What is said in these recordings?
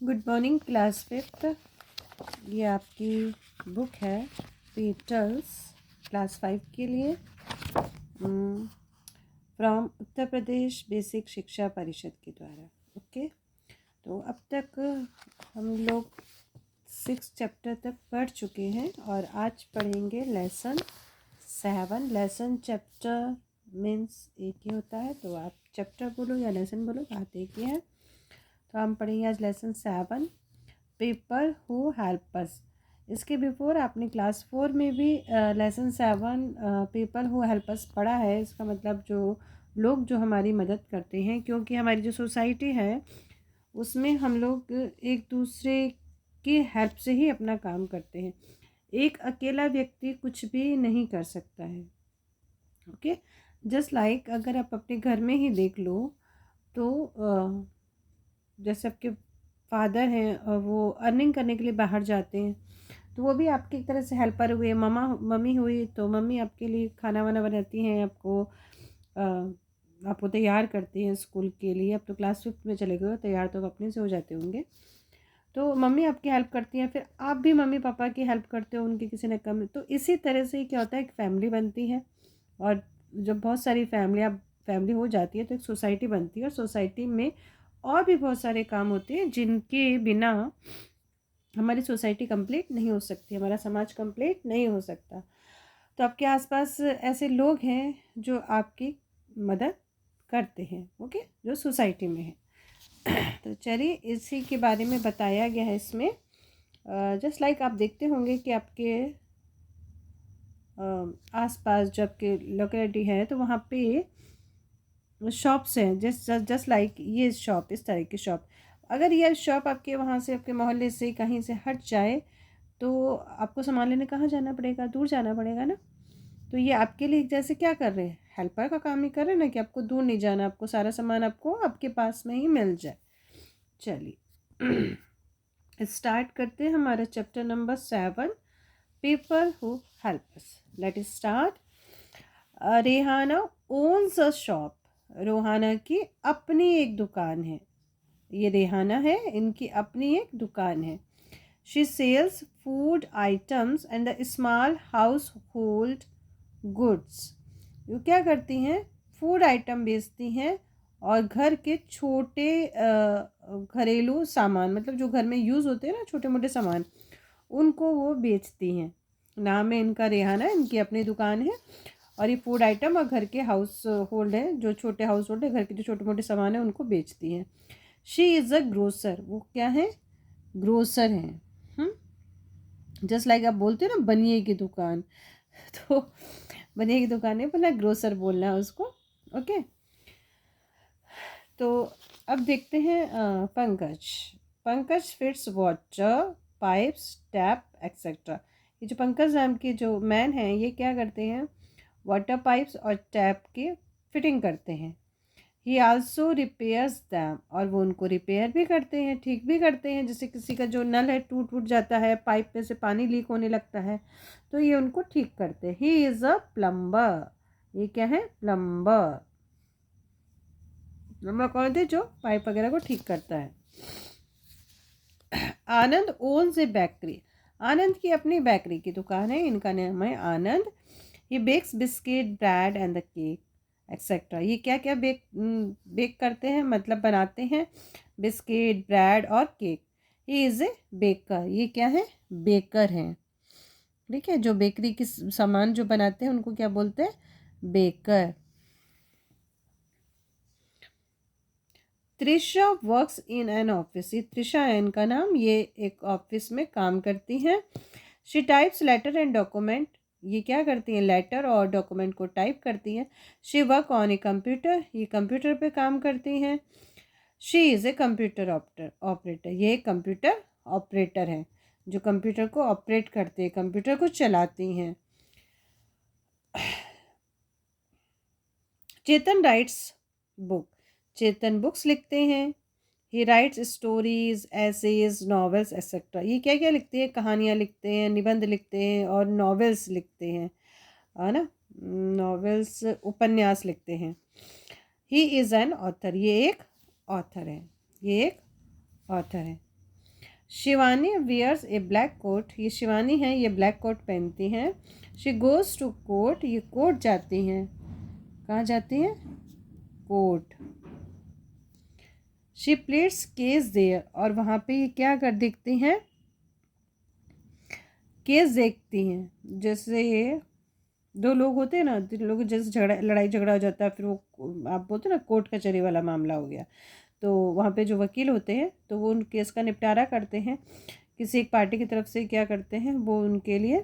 Good morning class fifth. ये आपकी book है पेटल्स क्लास 5 के लिए फ्रॉम उत्तर प्रदेश बेसिक शिक्षा परिषद के द्वारा। ओके, तो अब तक हम लोग 6 चैप्टर तक पढ़ चुके हैं और आज पढ़ेंगे लेसन 7। लेसन चैप्टर मीन्स एक ही होता है, तो आप चैप्टर बोलो या लेसन बोलो, बात एक ही है। तो हम पढ़ेंगे आज लेसन 7, पीपल हु हेल्प अस। इसके बिफोर आपने क्लास 4 में भी लेसन 7 पीपल हु हेल्प अस पढ़ा है। इसका मतलब जो लोग जो हमारी मदद करते हैं, क्योंकि हमारी जो सोसाइटी है उसमें हम लोग एक दूसरे की हेल्प से ही अपना काम करते हैं। एक अकेला व्यक्ति कुछ भी नहीं कर सकता है। ओके, जस्ट लाइक अगर आप अपने घर में ही देख लो तो जैसे आपके फादर हैं और वो अर्निंग करने के लिए बाहर जाते हैं, तो वो भी आपकी एक तरह से हेल्पर हुए। मम्मी हुई तो मम्मी आपके लिए खाना वाना बनाती हैं, आपको तैयार करती हैं स्कूल के लिए। अब तो क्लास 5 में चले गए हो, तैयार तो अपने से हो जाते होंगे। तो मम्मी आपकी हेल्प करती हैं, फिर आप भी मम्मी पापा की हेल्प करते हो, उनकी किसी ने कम। तो इसी तरह से क्या होता है, एक फैमिली बनती है। और जब बहुत सारी फैमिली हो जाती है तो एक सोसाइटी बनती है, और सोसाइटी में और भी बहुत सारे काम होते हैं जिनके बिना हमारी सोसाइटी कंप्लीट नहीं हो सकती, हमारा समाज कंप्लीट नहीं हो सकता। तो आपके आसपास ऐसे लोग हैं जो आपकी मदद करते हैं, ओके, जो सोसाइटी में है। तो चलिए इसी के बारे में बताया गया है इसमें। जस्ट लाइक आप देखते होंगे कि आपके आसपास जो आपके लोकेलिटी है तो वहाँ पे शॉप्स हैं। जस्ट लाइक ये शॉप, इस तरह की शॉप, अगर ये शॉप आपके वहाँ से, आपके मोहल्ले से कहीं से हट जाए तो आपको सामान लेने कहाँ जाना पड़ेगा, दूर जाना पड़ेगा ना। तो ये आपके लिए जैसे क्या कर रहे हैं, हेल्पर का काम ही कर रहे हैं ना, कि आपको दूर नहीं जाना, आपको सारा सामान आपको आपके पास में ही मिल जाए। चलिए स्टार्ट करते हैं हमारा chapter number 7, people who help us. Let is start. Rehana owns a shop. Rohana की अपनी एक दुकान है। ये रेहाना है, इनकी अपनी एक दुकान है। She sales food items and the small house hold goods. वो क्या करती हैं, फूड आइटम बेचती हैं और घर के छोटे घरेलू सामान, मतलब जो घर में यूज़ होते हैं ना, छोटे मोटे सामान, उनको वो बेचती हैं। नाम है इनका रेहाना, इनकी अपनी दुकान है। और ये फूड आइटम और घर के हाउस होल्ड है, जो छोटे हाउस होल्ड है, घर के जो छोटे मोटे सामान है उनको बेचती हैं। She is a grocer. वो क्या है, ग्रोसर हैं। जस्ट लाइक आप बोलते हो ना बनिए की दुकान, तो बनिए की दुकान नहीं बोलना, ग्रोसर बोलना है उसको। ओके, तो अब देखते हैं Pankaj. Pankaj fits water pipes tap etcetera. ये जो पंकज नाम के जो मैन हैं, ये क्या करते हैं, वाटर पाइप्स और टैप की फिटिंग करते हैं। ही आल्सो रिपेयर्स दैम, और वो उनको रिपेयर भी करते हैं, ठीक भी करते हैं। जैसे किसी का जो नल है टूट फूट जाता है, पाइप में से पानी लीक होने लगता है, तो ये उनको ठीक करते हैं। He is a plumber. ये क्या है, प्लम्बर। प्लम्बर कौन थे, जो पाइप वगैरह को ठीक करता है। आनंद ओन्स ए बेकरी। आनंद की अपनी बेकरी की दुकान है, इनका नाम है Anand. He bakes biscuit bread and the cake etcetera. ये क्या क्या बेक करते हैं, मतलब बनाते हैं, बिस्किट ब्रेड और cake. He is a baker. ये क्या है, बेकर हैं। ठीक है, जो बेकरी की सामान जो बनाते हैं उनको क्या बोलते हैं, baker. Trisha works in an office. ये त्रिशा है इनका नाम, ये एक ऑफिस में काम करती हैं। She types letter and document. ये क्या करती हैं, लेटर और डॉक्यूमेंट को टाइप करती हैं। She work on a computer. ये कंप्यूटर पे काम करती हैं। She is a computer operator. ये एक कंप्यूटर ऑपरेटर हैं, जो कंप्यूटर को ऑपरेट करते हैं, कंप्यूटर को चलाती हैं। Chetan writes book. Chetan books लिखते हैं। He writes stories essays novels etcetera. ये क्या क्या लिखते हैं, कहानियाँ लिखते हैं, निबंध लिखते हैं और नॉवेल्स लिखते हैं, है ना, नॉवेल्स उपन्यास लिखते हैं। He is an author. ये एक ऑथर है, ये एक ऑथर है। Shivani wears a black coat, ये शिवानी है, ये ब्लैक कोट पहनती हैं। शी गोज़ टू कोर्ट, ये कोर्ट जाती हैं। कहाँ जाती हैं? Court. She pleads case there, और वहाँ पे ये क्या कर देखती हैं? केस देखती हैं। जैसे ये दो लोग होते हैं ना, दो लोग जैसे लड़ाई झगड़ा हो जाता है, फिर वो आप बोलते हैं ना कोर्ट कचहरी वाला मामला हो गया, तो वहाँ पे जो वकील होते हैं तो वो उन केस का निपटारा करते हैं। किसी एक पार्टी की तरफ से क्या करते हैं, वो उनके लिए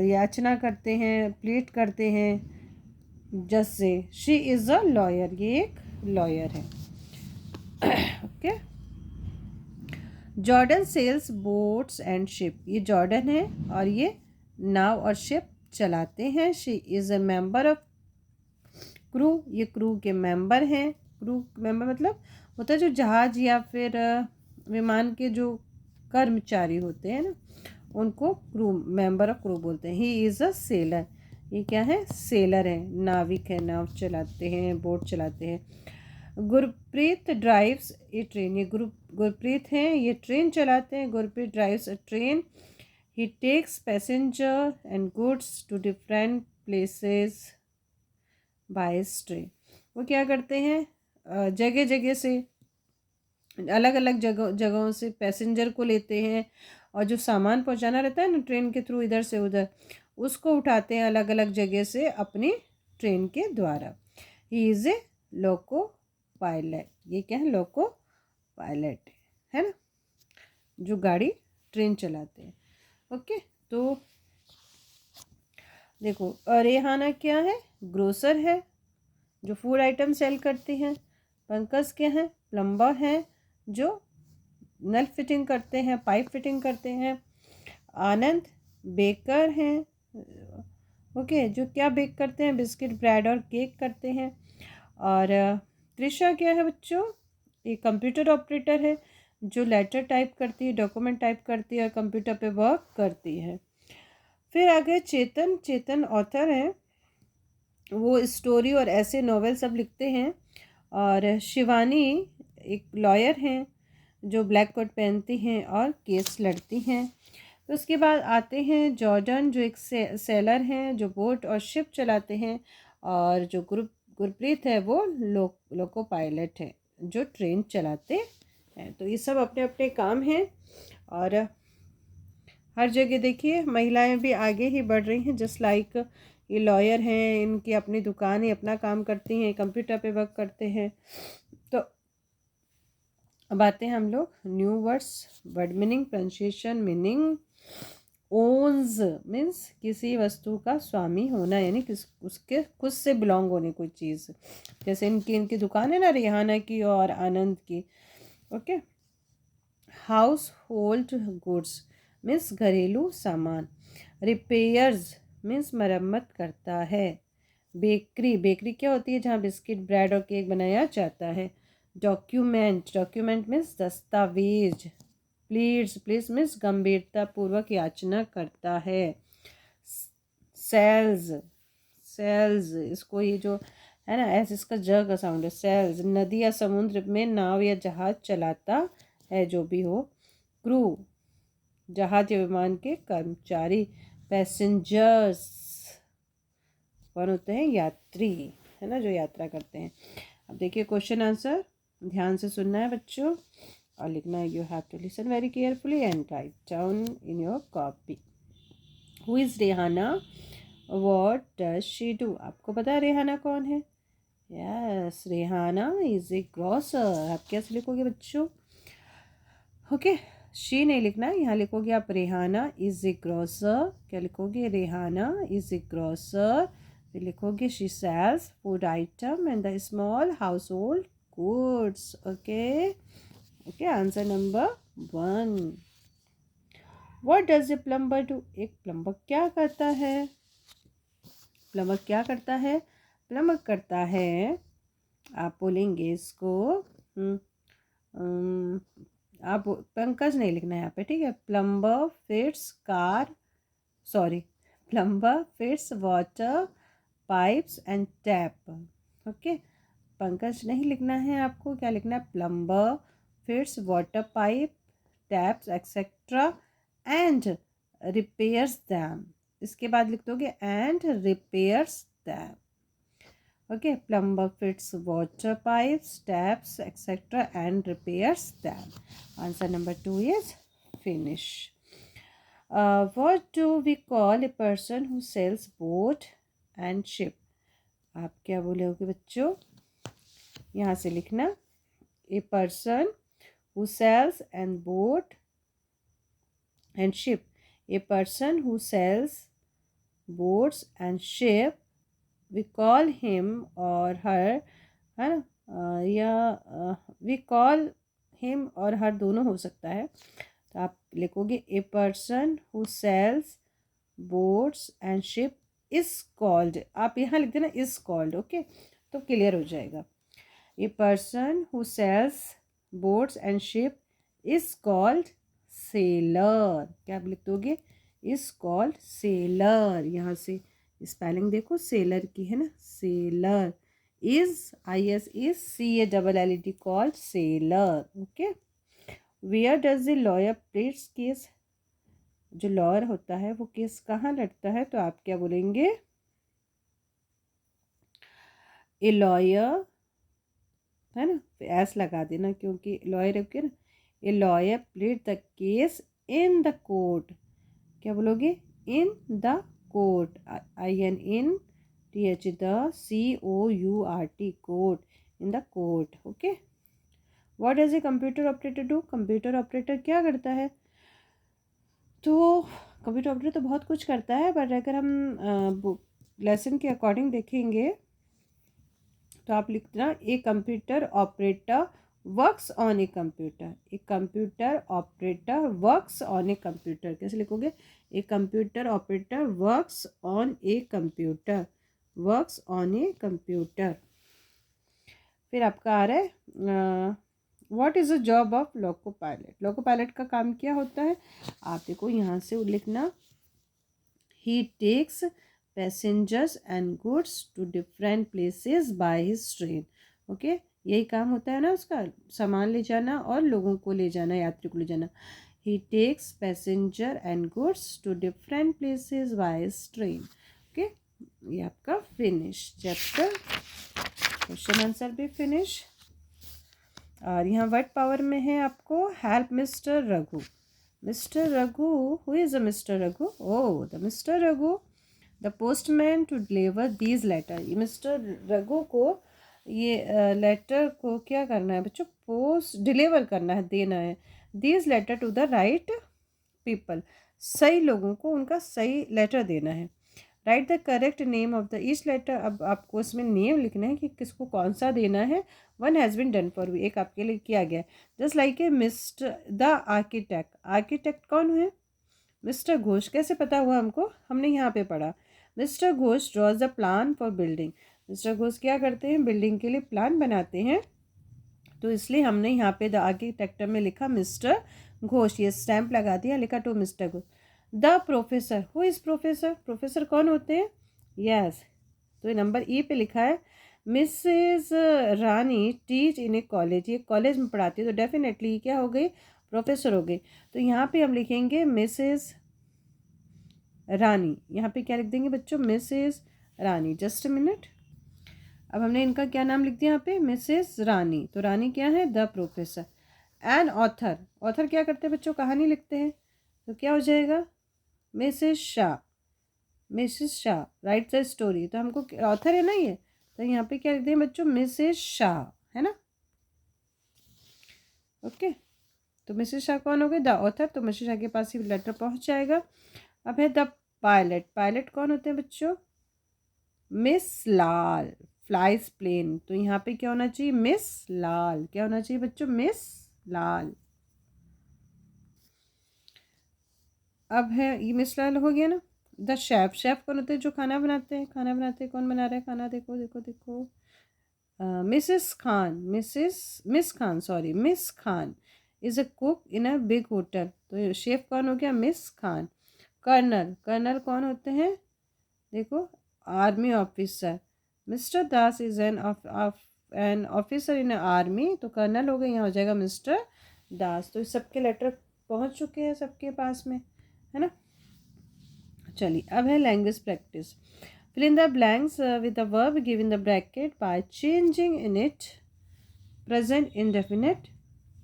याचना करते हैं, प्लीट करते हैं जज से। शी इज़ अ लॉयर, ये एक लॉयर है। Okay. Jordan sails boats and ship, ये जॉर्डन है और ये नाव और शिप चलाते हैं। She is a member of crew, ये क्रू के मेंबर हैं। क्रू मेंबर मतलब होता है जो जहाज या फिर विमान के जो कर्मचारी होते हैं ना, उनको क्रू, मेंबर ऑफ क्रू बोलते हैं। ही इज़ अ सेलर, ये क्या है? सेलर है, नाविक है, नाव चलाते हैं, बोट चलाते हैं। गुरप्रीत ड्राइव्स ए ट्रेन, ये गुरप्रीत हैं, ये ट्रेन चलाते हैं। Gurpreet drives a train, he takes passenger and goods to different places by train. वो क्या करते हैं? जगह जगह से, अलग अलग जगहों से पैसेंजर को लेते हैं, और जो सामान पहुंचाना रहता है ना ट्रेन के थ्रू इधर से उधर, उसको उठाते हैं अलग अलग जगह से अपनी ट्रेन के द्वारा। ही इज़ ए लोको पायलट, ये क्या है? लोको पायलट है ना, जो गाड़ी ट्रेन चलाते हैं। ओके, तो देखो रेहाना क्या है? ग्रोसर है, जो फूड आइटम सेल करती हैं। पंकज क्या है? प्लम्बर हैं, जो नल फिटिंग करते हैं, पाइप फिटिंग करते हैं। आनंद बेकर हैं, ओके, जो क्या बेक करते हैं? बिस्किट, ब्रेड और केक करते हैं। और त्रिशा क्या है बच्चों? एक कंप्यूटर ऑपरेटर है, जो लेटर टाइप करती है, डॉक्यूमेंट टाइप करती है और कंप्यूटर पे वर्क करती है। फिर आगे चेतन, चेतन ऑथर हैं, वो स्टोरी और ऐसे नॉवेल सब लिखते हैं। और शिवानी एक लॉयर हैं, जो ब्लैक कोट पहनती हैं और केस लड़ती हैं। तो उसके बाद आते हैं जॉर्डन, जो एक सेलर हैं, जो बोट और शिप चलाते हैं। और जो गुरप्रीत है, वो लोको पायलट है, जो ट्रेन चलाते हैं। तो ये सब अपने अपने काम हैं, और हर जगह देखिए महिलाएं भी आगे ही बढ़ रही हैं। जस्ट लाइक ये लॉयर हैं, इनकी अपनी दुकान है, अपना काम करती हैं, कंप्यूटर पे वर्क करते हैं। तो अब आते हैं हम लोग new words, word meaning, pronunciation, meaning. Ones means किसी वस्तु का स्वामी होना, यानी उसके खुद से बिलोंग होने कोई चीज़। जैसे इनकी दुकान है ना, रेहाना की और आनंद की। Okay. House hold goods means घरेलू सामान। रिपेयर्स मीन्स मरम्मत करता है। बेकरी, बेकरी क्या होती है? जहाँ बिस्किट, ब्रेड और केक बनाया जाता है। डॉक्यूमेंट, डॉक्यूमेंट मीन्स दस्तावेज। प्लीज, प्लीज मीन्स गंभीरता पूर्वक याचना करता है। सेल्स, सेल्स, इसको ये जो है ना, ऐसे इसका ज का साउंड है, सेल्स। नदी या समुद्र में नाव या जहाज चलाता है, जो भी हो। क्रू, जहाज या विमान के कर्मचारी। पैसेंजर्स कौन होते हैं? यात्री, है ना, जो यात्रा करते हैं। अब देखिए क्वेश्चन आंसर ध्यान से सुनना है बच्चों और लिखना है। You have to listen very carefully and write down in your copy. Who is Rehana? What does she do? आपको पता है रेहाना कौन है? Yes, Rehana is a grocer. आप कैसे लिखोगे बच्चों? ओके, शी नहीं लिखना है, यहाँ लिखोगे आप रेहाना इज ए ग्रॉसर। क्या लिखोगे? Rehana is a grocer. फिर लिखोगे she sales food item and the small house hold goods. Okay, okay, answer number 1। What does a plumber do? एक प्लम्बर क्या करता है? प्लम्बर क्या करता है? प्लम्बर करता है, आप बोलेंगे इसको आप पंकज नहीं लिखना है यहाँ पे, ठीक है। Plumber fits car, sorry, plumber fits water pipes and tap. Okay, Pankaj नहीं लिखना है आपको, क्या लिखना है? Plumber fits water pipe, taps etc. and repairs them. इसके बाद लिख दोगे and repairs them. Okay, plumber fits water pipes, taps etc. and repairs them. Answer number 2 is finish. What do we call a person who sells boat and ship? आप क्या बोलोगे बच्चों? यहाँ से लिखना a person who sells and boat and ship. A person who sells boats and ship, we call him or her, है ना, या we call him और her दोनों हो सकता है. तो आप लिखोगे a person who sells boats and ship is called. आप यहाँ लिख देना is called. ओके, तो क्लियर हो जाएगा. A person who sells boats and ship is called sailor. क्या आप लिख दोगे? is called sailor. यहाँ से स्पेलिंग देखो सेलर की है ना, seller. is is CALLED called sailor. Okay. Where does the lawyer pleads case? जो लॉयर होता है वो केस कहाँ लड़ता है? तो आप क्या बोलेंगे? ए लॉयर, है ना, एस लगा देना क्योंकि लॉयर है ना. A lawyer plead the case in the court. क्या बोलोगे? In the court. INTH the COURT court. In the court. Okay. What does a computer operator do? Computer operator क्या करता है? तो कंप्यूटर ऑपरेटर तो बहुत कुछ करता है, बट अगर हम लेसन के अकॉर्डिंग देखेंगे तो आप लिख देना a computer operator works on a computer. A computer operator works on a computer. कैसे लिखोगे? A computer operator works on a computer. Works on a computer. फिर आपका आ रहा है what is the job of loco pilot? Loco pilot का काम क्या होता है? आप देखो यहाँ से लिखना he takes passengers and goods to different places by his train. Okay, यही काम होता है ना उसका, सामान ले जाना और लोगों को ले जाना, यात्री को ले जाना. He takes passenger and goods to different places by his train. Okay, ये आपका फिनिश चैप्टर. क्वेश्चन आंसर भी फिनिश. और यहाँ वर्ड पावर में है आपको help mister Raghu. Mister Raghu, who is a mister Raghu? Oh, the mister Raghu the postman to deliver these letter. ये mister Raghu को ये लेटर को क्या करना है बच्चों? पोस्ट डिलीवर करना है, देना है. These letter to the right people. सही लोगों को उनका सही लेटर देना है. Write the correct name of the each letter. अब आपको इसमें नेम लिखना है कि किसको कौन सा देना है. One has been done for you, एक आपके लिए किया गया है. Just like a mister the architect. Architect कौन है? मिस्टर घोष. कैसे पता हुआ हमको? हमने यहाँ पे पढ़ा. Mister Ghosh drawers the plan for building. Mister Ghosh क्या करते हैं? बिल्डिंग के लिए प्लान बनाते हैं. तो इसलिए हमने यहाँ पे द आर्किटेक्ट में लिखा मिस्टर घोष. ये स्टैम्प लगा दिया, लिखा to mister Ghosh. The professor, who is professor? Professor कौन होते हैं? यस, तो ये नंबर ई पे लिखा है. Mrs Rani teach in A college. ये कॉलेज में पढ़ाती है, तो डेफिनेटली क्या हो गई? प्रोफेसर हो गई. तो यहाँ पे हम लिखेंगे मिसेस रानी. यहाँ पे क्या लिख देंगे बच्चों? Mrs Rani. Just a minute. अब हमने इनका क्या नाम लिख दिया यहाँ पे? मिसेस रानी. तो रानी क्या है? The professor. An author. Author क्या करते हैं बच्चों? कहानी लिखते हैं. तो क्या हो जाएगा? Mrs Shah. Mrs Shah right the story. तो हमको ऑथर है ना ये, तो यहाँ पे क्या लिख दें बच्चों? मिसेस शाह, है ना. ओके, तो मिसेस शाह कौन हो गए? The author. तो मिसेस शाह के पास ही लेटर पहुँच जाएगा. अब है द पायलट. पायलट कौन होते हैं बच्चों? मिस लाल. Flies plane. तो यहाँ पे क्या होना चाहिए? मिस लाल. क्या होना चाहिए बच्चों? मिस लाल. अब है ये मिस लाल हो गया ना. The chef. शेफ कौन होते हैं? जो खाना बनाते हैं. खाना बनाते हैं. कौन बना रहा है खाना? देखो देखो देखो. Mrs Khan. Miss Khan, sorry, miss Khan is a cook in a big hotel. तो शेफ कौन हो गया? मिस खान. कर्नल. कर्नल कौन होते हैं? देखो, army officer. Mister Das is an officer in army. तो कर्नल हो गए, यहाँ हो जाएगा मिस्टर दास. तो इस सबके लेटर पहुंच चुके हैं सबके पास में, है ना। चलिए अब है language practice. Fill in the blanks with the verb given the bracket by changing in it present indefinite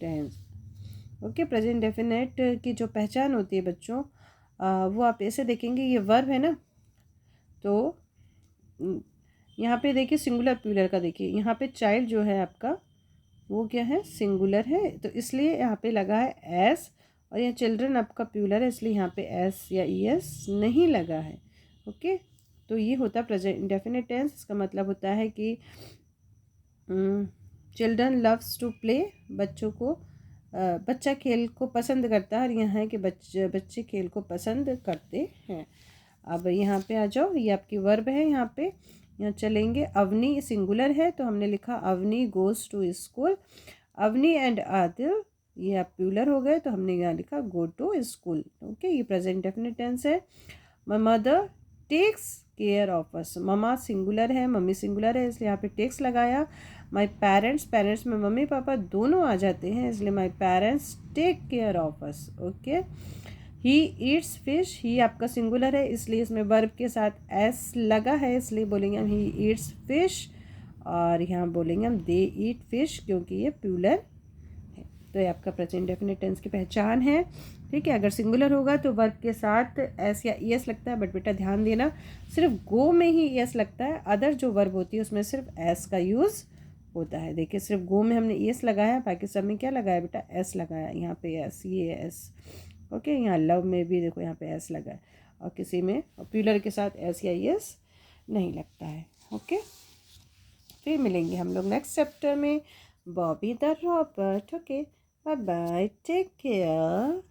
tense. Okay, present definite की जो पहचान होती है बच्चों, वो आप ऐसे देखेंगे, ये वर्ब है ना, तो यहाँ पे देखिए सिंगुलर प्लूरल का, देखिए यहाँ पे चाइल्ड जो है आपका वो क्या है, सिंगुलर है, तो इसलिए यहाँ पे लगा है एस, और यह चिल्ड्रन आपका प्लूरल है, इसलिए यहाँ पे एस या ई एस नहीं लगा है। ओके, तो ये होता है प्रेजेंट इंडेफिनिट टेंस। इसका मतलब होता है कि चिल्ड्रन लव्स टू प्ले, बच्चों को बच्चा खेल को पसंद करता है, और यहाँ है कि बच्चे खेल को पसंद करते हैं। अब यहाँ पे आ जाओ, ये आपकी वर्ब है, यहाँ चलेंगे। अवनी सिंगुलर है, तो हमने लिखा Avni goes to school. Avni and Adil ये आप प्लूरल हो गए, तो हमने यहाँ लिखा गो टू स्कूल। ओके, ये प्रेजेंट डेफिनेट टेंस है। My mother takes care of us, mama singular है, मम्मी सिंगुलर है, इसलिए यहाँ पे टेक्स लगाया। माय पेरेंट्स, पेरेंट्स में मम्मी पापा दोनों आ जाते हैं, इसलिए my parents take care of us. Okay, he eats fish, he आपका सिंगुलर है, इसलिए इसमें वर्ब के साथ एस लगा है, इसलिए बोलेंगे हम ही ईट्स फिश, और यहाँ बोलेंगे हम दे ईट फिश, क्योंकि ये प्लूरल है। तो ये आपका प्रेजेंट डेफिनेट टेंस की पहचान है। ठीक है, अगर सिंगुलर होगा तो वर्ब के साथ एस या ई एस लगता है, बट बेटा ध्यान देना सिर्फ गो में ही ई एस लगता है, अदर जो वर्ब होती है उसमें सिर्फ एस का यूज़ होता है। देखिए सिर्फ गो में हमने ई एस लगाया, बाकी सब में क्या लगाया बेटा, एस लगाया, यहाँ पे एस, ये एस। ओके, यहाँ लव में भी देखो यहाँ पे एस लगा है, और किसी में प्लूरल के साथ एस या ई एस नहीं लगता है। ओके, फिर मिलेंगे हम लोग नेक्स्ट चैप्टर में, Bobby the Robert. Okay, bye bye, take care.